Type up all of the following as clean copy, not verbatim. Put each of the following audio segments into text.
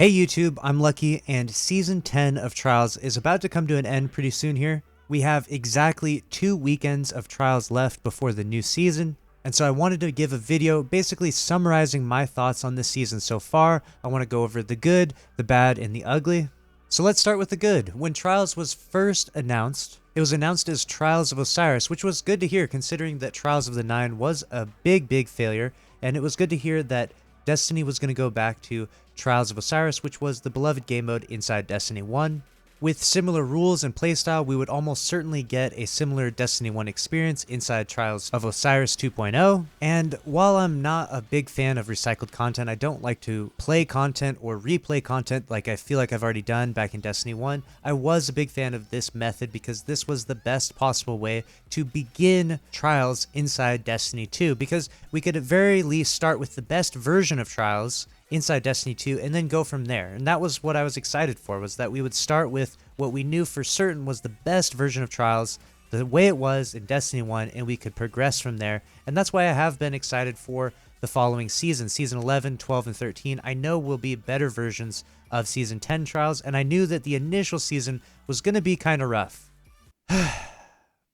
Hey YouTube, I'm Lucky, and Season 10 of Trials is about to come to an end pretty soon here. We have exactly 2 weekends of Trials left before the new season, and so I wanted to give a video basically summarizing my thoughts on this season so far. I want to go over the good, the bad, and the ugly. So let's start with the good. When Trials was first announced, it was announced as Trials of Osiris, which was good to hear considering that Trials of the Nine was a big failure, and it was good to hear that Destiny was going to go back to Trials of Osiris, which was the beloved game mode inside Destiny 1. With similar rules and playstyle, we would almost certainly get a similar Destiny 1 experience inside Trials of Osiris 2.0. And while I'm not a big fan of recycled content, I don't like to play content or replay content like I feel like I've already done back in Destiny 1. I was a big fan of this method because this was the best possible way to begin Trials inside Destiny 2, because we could at very least start with the best version of Trials inside Destiny 2 and then go from there. And that was what I was excited for, was that we would start with what we knew for certain was the best version of Trials, the way it was in Destiny 1, and we could progress from there. And that's why I have been excited for the following season. Season 11, 12, and 13 I know will be better versions of Season 10 Trials, and I knew that the initial season was going to be kind of rough.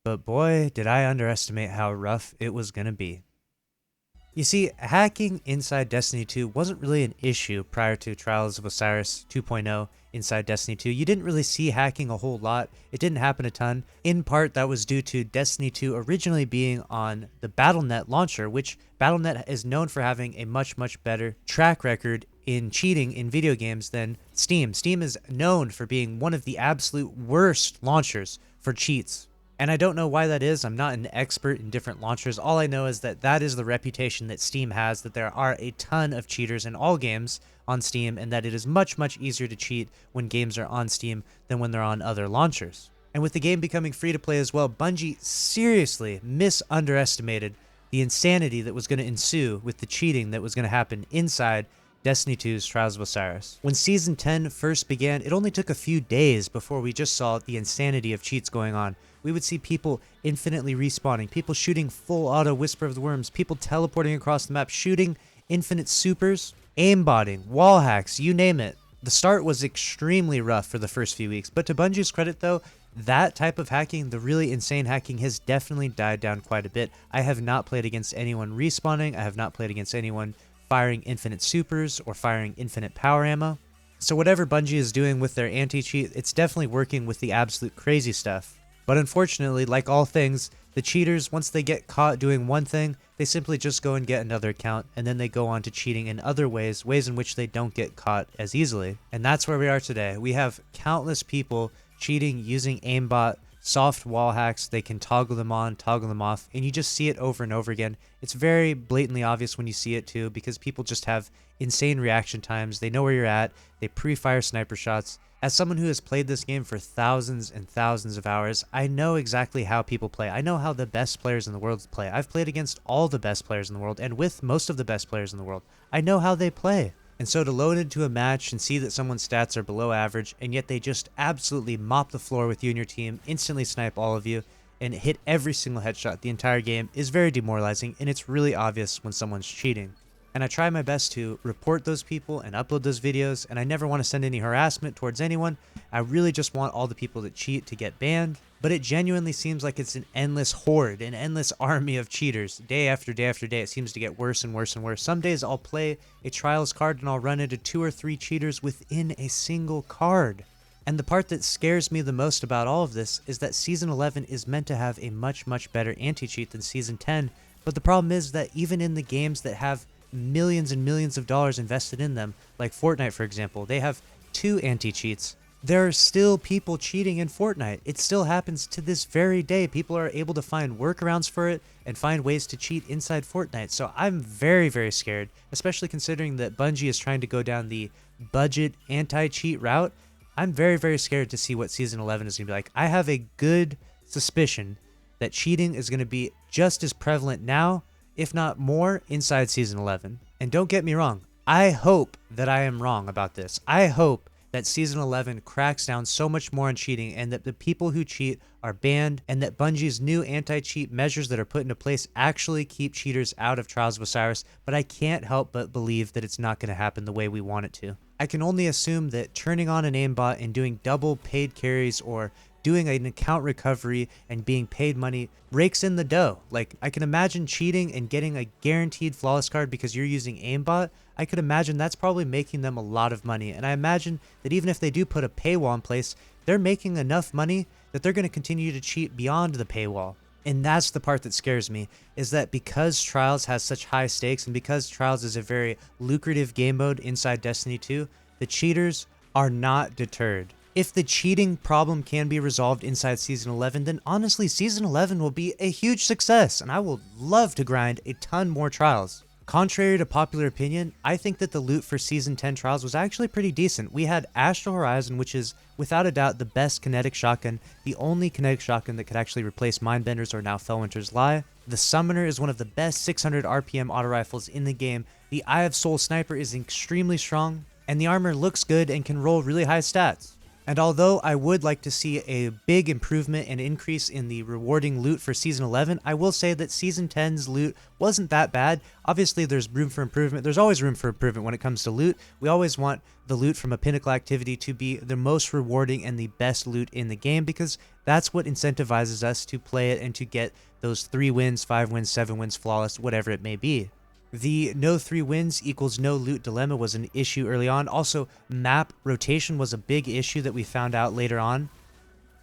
But boy, did I underestimate how rough it was going to be. You see, hacking inside Destiny 2 wasn't really an issue prior to Trials of Osiris 2.0 inside Destiny 2. You didn't really see hacking a whole lot. It didn't happen a ton. In part, that was due to Destiny 2 originally being on the Battle.net launcher, which Battle.net is known for having a much better track record in cheating in video games than Steam. Steam is known for being one of the absolute worst launchers for cheats. And I don't know why that is. I'm not an expert in different launchers. All I know is that that is the reputation that Steam has, that there are a ton of cheaters in all games on Steam, and that it is much easier to cheat when games are on Steam than when they're on other launchers. And with the game becoming free to play as well, Bungie seriously underestimated the insanity that was going to ensue with the cheating that was going to happen inside Destiny 2's Trials of Osiris. When Season 10 first began, it only took a few days before we just saw the insanity of cheats going on. We would see people infinitely respawning, people shooting full auto Whisper of the Worms, people teleporting across the map, shooting infinite supers, aimbotting, wall hacks, you name it. The start was extremely rough for the first few weeks, but to Bungie's credit though, that type of hacking, the really insane hacking, has definitely died down quite a bit. I have not played against anyone respawning, I have not played against anyone firing infinite supers or firing infinite power ammo. So whatever Bungie is doing with their anti-cheat, it's definitely working with the absolute crazy stuff. But unfortunately, like all things, the cheaters, once they get caught doing one thing, they simply just go and get another account, and then they go on to cheating in other ways in which they don't get caught as easily. And that's where we are today. We have countless people cheating using aimbot, soft wall hacks. They can toggle them on, toggle them off, and you just see it over and over again. It's very blatantly obvious when you see it too, because people just have insane reaction times. They know where you're at. They pre-fire sniper shots. As someone who has played this game for thousands and thousands of hours, I know exactly how people play. I know how the best players in the world play. I've played against all the best players in the world, and with most of the best players in the world. I know how they play. And so to load into a match and see that someone's stats are below average, and yet they just absolutely mop the floor with you and your team, instantly snipe all of you, and hit every single headshot the entire game is very demoralizing, and it's really obvious when someone's cheating. And I try my best to report those people and upload those videos, and I never want to send any harassment towards anyone. I really just want all the people that cheat to get banned. But it genuinely seems like it's an endless horde, an endless army of cheaters. Day after day after day, it seems to get worse and worse and worse. Some days I'll play a Trials card and I'll run into 2 or 3 cheaters within a single card. And the part that scares me the most about all of this is that Season 11 is meant to have a much better anti-cheat than Season 10. But the problem is that even in the games that have millions and millions of dollars invested in them, like Fortnite for example, they have 2 anti-cheats. There are still people cheating in Fortnite. It still happens to this very day. People are able to find workarounds for it and find ways to cheat inside Fortnite. So I'm very scared, especially considering that Bungie is trying to go down the budget anti-cheat route. I'm very scared to see what Season 11 is going to be like. I have a good suspicion that cheating is going to be just as prevalent now, if not more, inside Season 11. And don't get me wrong, I hope that I am wrong about this. I hope that Season 11 cracks down so much more on cheating, and that the people who cheat are banned, and that Bungie's new anti-cheat measures that are put into place actually keep cheaters out of Trials of Osiris, but I can't help but believe that it's not going to happen the way we want it to. I can only assume that turning on an aimbot and doing double paid carries or doing an account recovery and being paid money rakes in the dough. Like, I can imagine cheating and getting a guaranteed flawless card because you're using aimbot. I could imagine that's probably making them a lot of money. And I imagine that even if they do put a paywall in place, they're making enough money that they're going to continue to cheat beyond the paywall. And that's the part that scares me, is that because Trials has such high stakes and because Trials is a very lucrative game mode inside Destiny 2, the cheaters are not deterred. If the cheating problem can be resolved inside Season 11, then honestly, Season 11 will be a huge success, and I will love to grind a ton more Trials. Contrary to popular opinion, I think that the loot for Season 10 Trials was actually pretty decent. We had Astral Horizon, which is without a doubt the best kinetic shotgun, the only kinetic shotgun that could actually replace Mindbenders or now Fellwinter's Lie. The Summoner is one of the best 600 RPM auto rifles in the game. The Eye of Soul Sniper is extremely strong, and the armor looks good and can roll really high stats. And although I would like to see a big improvement and increase in the rewarding loot for Season 11, I will say that Season 10's loot wasn't that bad. Obviously, there's room for improvement. There's always room for improvement when it comes to loot. We always want the loot from a pinnacle activity to be the most rewarding and the best loot in the game, because that's what incentivizes us to play it and to get those 3 wins, 5 wins, 7 wins, flawless, whatever it may be. The no 3 wins equals no loot dilemma was an issue early on. Also, map rotation was a big issue that we found out later on.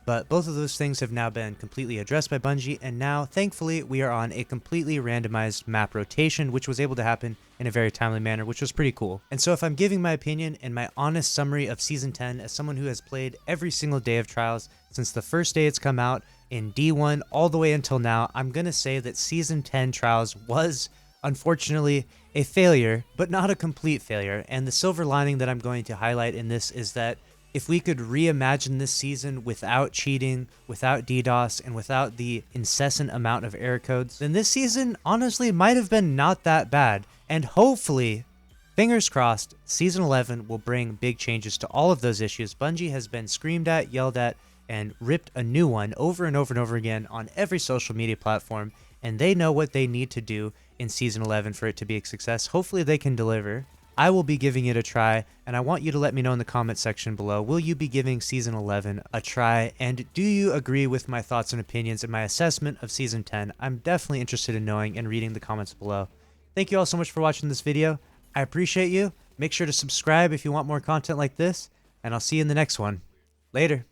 But both of those things have now been completely addressed by Bungie, and now, thankfully, we are on a completely randomized map rotation, which was able to happen in a very timely manner, which was pretty cool. And so if I'm giving my opinion and my honest summary of Season 10 as someone who has played every single day of Trials since the first day it's come out in D1 all the way until now, I'm going to say that Season 10 Trials was, unfortunately, a failure, but not a complete failure. And the silver lining that I'm going to highlight in this is that if we could reimagine this season without cheating, without DDoS, and without the incessant amount of error codes, then this season honestly might have been not that bad. And hopefully, fingers crossed, Season 11 will bring big changes to all of those issues. Bungie has been screamed at, yelled at, and ripped a new one over and over and over again on every social media platform, and they know what they need to do in Season 11 for it to be a success. Hopefully they can deliver. I will be giving it a try, and I want you to let me know in the comment section below, will you be giving Season 11 a try, and do you agree with my thoughts and opinions and my assessment of Season 10? I'm definitely interested in knowing and reading the comments below. Thank you all so much for watching this video. I appreciate you. Make sure to subscribe if you want more content like this, and I'll see you in the next one. Later.